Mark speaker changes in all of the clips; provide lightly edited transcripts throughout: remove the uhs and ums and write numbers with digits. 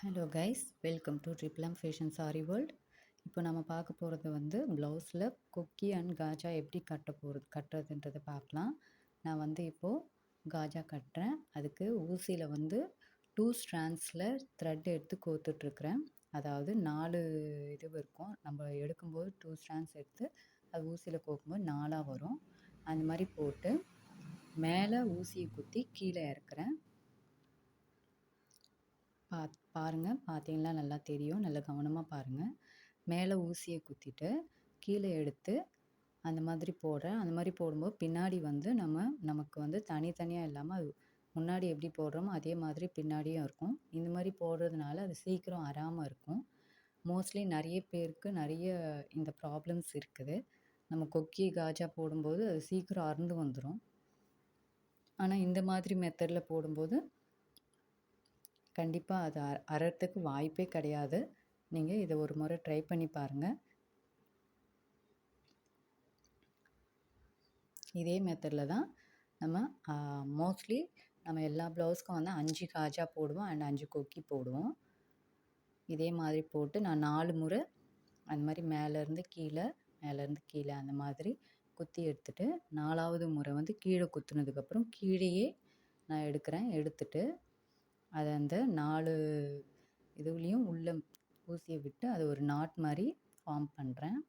Speaker 1: Hello guys, welcome to Triplum fashion sari world. இப்போ நம்ம பார்க்க போகிறது வந்து ப்ளவுஸில் கொக்கி அண்ட் காஜா எப்படி கட்டுறதுன்றதை பார்க்கலாம். நான் வந்து இப்போது காஜா கட்டுறேன். அதுக்கு ஊசியில் வந்து 2 ஸ்ட்ராண்ட்ஸில் த்ரெட் எடுத்து கோத்துட்ருக்குறேன். அதாவது 4 இது இருக்கும். நம்ம எடுக்கும்போது 2 ஸ்ட்ராண்ட்ஸ் எடுத்து அது ஊசியில் கோக்கும்போது 4ஆக வரும். அந்த மாதிரி போட்டு மேலே ஊசியை குத்தி கீழே இறக்குறேன். பாருங்கள், பார்த்தீங்கன்னா நல்லா தெரியும். நல்லா கவனமாக பாருங்கள். மேலே ஊசியை குத்திட்டு கீழே எடுத்து அந்த மாதிரி போடுறேன். அந்த மாதிரி போடும்போது பின்னாடி வந்து நமக்கு வந்து தனித்தனியாக இல்லாமல் அது முன்னாடி எப்படி போடுறோமோ அதே மாதிரி பின்னாடியும் இருக்கும். இந்த மாதிரி போடுறதுனால அது சீக்கிரம் அறாமல் இருக்கும். மோஸ்ட்லி நிறைய பேருக்கு நிறைய இந்த ப்ராப்ளம்ஸ் இருக்குது. நம்ம கொக்கி காஜா போடும்போது அது சீக்கிரம் அறுந்து வந்துடும். ஆனால் இந்த மாதிரி மெத்தடில் போடும்போது கண்டிப்பாக அது அறத்துக்கு வாய்ப்பே கிடையாது. நீங்கள் இதை ஒரு முறை ட்ரை பண்ணி பாருங்கள். இதே மெத்தடில் தான் நம்ம மோஸ்ட்லி நம்ம எல்லா ப்ளவுஸ்க்கும் வந்து 5 காஜா போடுவோம் அண்ட் 5 கொக்கி போடுவோம். இதே மாதிரி போட்டு நான் 4 முறை அந்த மாதிரி மேலேருந்து கீழே அந்த மாதிரி குத்தி எடுத்துகிட்டு 4ஆவது முறை வந்து கீழே குத்துனதுக்கப்புறம் கீழேயே நான் எடுத்துட்டு அதை அந்த 4 இதுலேயும் உள்ள ஊசியை விட்டு அது ஒரு நாட் மாதிரி ஃபார்ம் பண்ணுறேன்.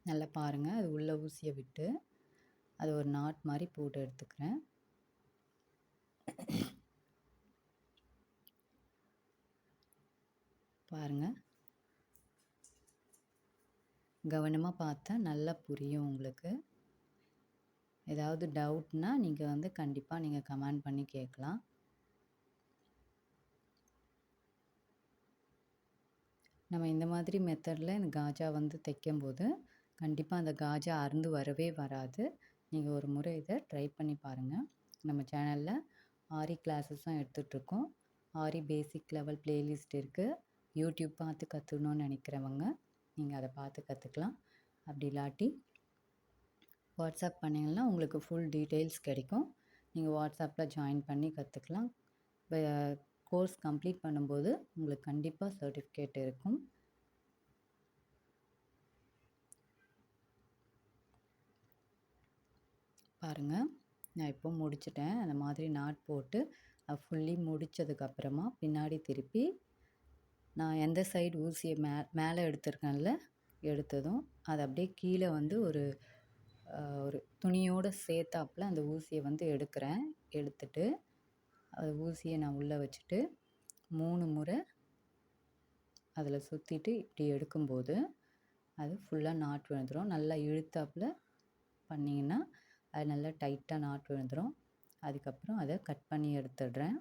Speaker 1: நல்லா பாருங்கள், அது உள்ள ஊசியை விட்டு அது ஒரு நாட் மாதிரி போட்டு எடுத்துக்கிறேன். பாருங்கள், கவனமாக பார்த்தா நல்லா புரியும் உங்களுக்கு. ஏதாவது டவுட்னா நீங்கள் வந்து கண்டிப்பாக நீங்கள் கமெண்ட் பண்ணி கேட்கலாம். நம்ம இந்த மாதிரி மெத்தடில் இந்த காஜா வந்து தைக்கும்போது கண்டிப்பாக அந்த காஜா அறுந்து வரவே வராது. நீங்கள் ஒரு முறை இதை ட்ரை பண்ணி பாருங்கள். நம்ம சேனலில் ஆரி கிளாஸஸும் எடுத்துகிட்ருக்கோம். ஆரி பேசிக் லெவல் பிளேலிஸ்ட் இருக்குது. யூடியூப் பார்த்து கற்றுக்கணுன்னு நினைக்கிறவங்க நீங்கள் அதை பார்த்து கற்றுக்கலாம். அப்படி இல்லாட்டி வாட்ஸ்அப் பண்ணிங்கன்னா உங்களுக்கு ஃபுல் டீட்டெயில்ஸ் கிடைக்கும். நீங்கள் வாட்ஸ்அப்பில் ஜாயின் பண்ணி கற்றுக்கலாம். கோர்ஸ் கம்ப்ளீட் பண்ணும்போது உங்களுக்கு கண்டிப்பாக சர்டிஃபிகேட் இருக்கும். பாருங்கள், நான் இப்போ முடிச்சிட்டேன். அந்த மாதிரி நாட் போட்டு ஃபுல்லி முடித்ததுக்கப்புறமா பின்னாடி திருப்பி நான் எந்த சைடு ஊசியை மேலே எடுத்திருக்கேன்ல எடுத்ததும் அதை அப்படியே கீழே வந்து ஒரு துணியோடு சேர்த்தாப்பில் அந்த ஊசியை வந்து எடுத்துட்டு அது ஊசியை நான் உள்ளே வச்சுட்டு 3 முறை அதில் சுற்றிட்டு இப்படி எடுக்கும்போது அது ஃபுல்லாக நாட் விழுந்துடும். நல்லா இழுத்தாப்பில் பண்ணிங்கன்னா அது நல்லா டைட்டாக நாட் விழுந்துடும். அதுக்கப்புறம் அதை கட் பண்ணி எடுத்துடுறேன்.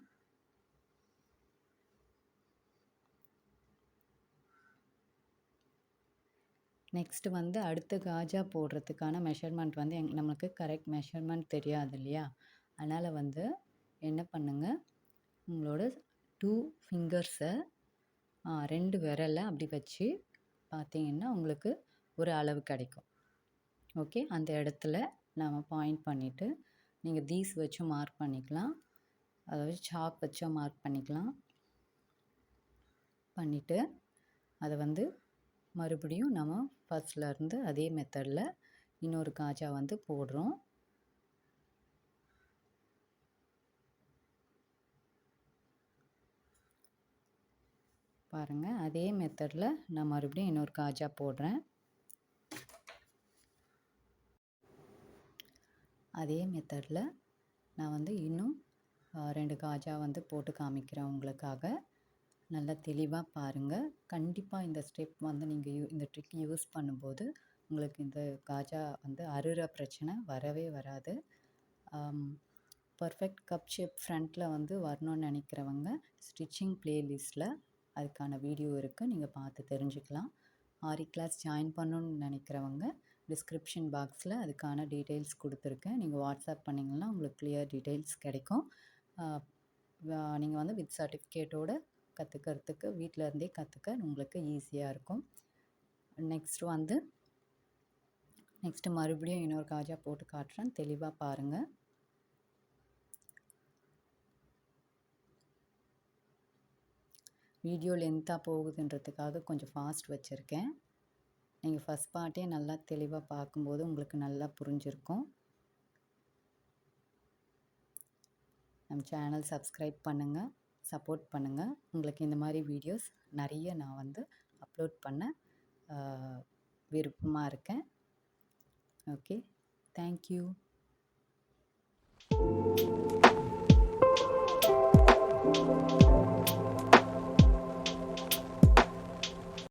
Speaker 1: நெக்ஸ்ட்டு வந்து அடுத்த காஜா போடுறதுக்கான மெஷர்மெண்ட் வந்து நம்மளுக்கு கரெக்ட் மெஷர்மெண்ட் தெரியாது இல்லையா? அதனால் வந்து என்ன பண்ணுங்கள், உங்களோட 2 ஃபிங்கர்ஸை 2 விரலை அப்படி வச்சு பார்த்தீங்கன்னா உங்களுக்கு ஒரு அளவு கிடைக்கும். ஓகே, அந்த இடத்துல நம்ம பாயிண்ட் பண்ணிவிட்டு நீங்கள் தீஸ் வச்சும் மார்க் பண்ணிக்கலாம், அதாவது சாக் வச்சும் மார்க் பண்ணிக்கலாம். பண்ணிவிட்டு அதை வந்து மறுபடியும் நம்ம ஃபஸ்ட்லேருந்து அதே மெத்தடில் இன்னொரு காஜா வந்து போடுறோம். பாருங்கள், அதே மெத்தடில் நான் மறுபடியும் இன்னொரு காஜா போடுறேன். அதே மெத்தடில் நான் வந்து இன்னும் 2 காஜா வந்து போட்டு காமிக்கிறேன் உங்களுக்காக. நல்லா தெளிவாக பாருங்கள். கண்டிப்பாக இந்த ஸ்டெப் வந்து நீங்கள் இந்த ட்ரிக் யூஸ் பண்ணும்போது உங்களுக்கு இந்த காஜா வந்து அறுகிற பிரச்சனை வரவே வராது. பர்ஃபெக்ட் கப் ஷேப் ஃப்ரண்ட்டில் வந்து வரணும்னு நினைக்கிறவங்க ஸ்டிச்சிங் பிளேலிஸ்ட்டில் அதுக்கான வீடியோ இருக்குது, நீங்கள் பார்த்து தெரிஞ்சுக்கலாம். ஆரி கிளாஸ் ஜாயின் பண்ணணுன்னு நினைக்கிறவங்க டிஸ்கிரிப்ஷன் பாக்ஸில் அதுக்கான டீட்டெயில்ஸ் கொடுத்துருக்கேன். நீங்கள் வாட்ஸ்அப் பண்ணிங்கன்னா உங்களுக்கு கிளியர் டீட்டெயில்ஸ் கிடைக்கும். நீங்கள் வந்து வித் சர்டிஃபிகேட்டோடு கற்றுக்கிறதுக்கு வீட்டில் இருந்தே கற்றுக்க உங்களுக்கு ஈஸியாக இருக்கும். நெக்ஸ்ட்டு மறுபடியும் இன்னொரு காஜா போட்டு காட்டுறேன், தெளிவாக பாருங்கள். வீடியோ லென்த்தாக போகுதுன்றதுக்காக கொஞ்சம் ஃபாஸ்ட் வச்சுருக்கேன். நீங்கள் ஃபஸ்ட் பார்ட்டே நல்லா தெளிவாக பார்க்கும்போது உங்களுக்கு நல்லா புரிஞ்சிருக்கும். நம்ம சேனல் சப்ஸ்கிரைப் பண்ணுங்கள், சப்போர்ட் பண்ணுங்கள். உங்களுக்கு இந்த மாதிரி வீடியோஸ் நிறைய நான் வந்து அப்லோட் பண்ண விருப்பமாக இருக்கேன். Okay, thank you.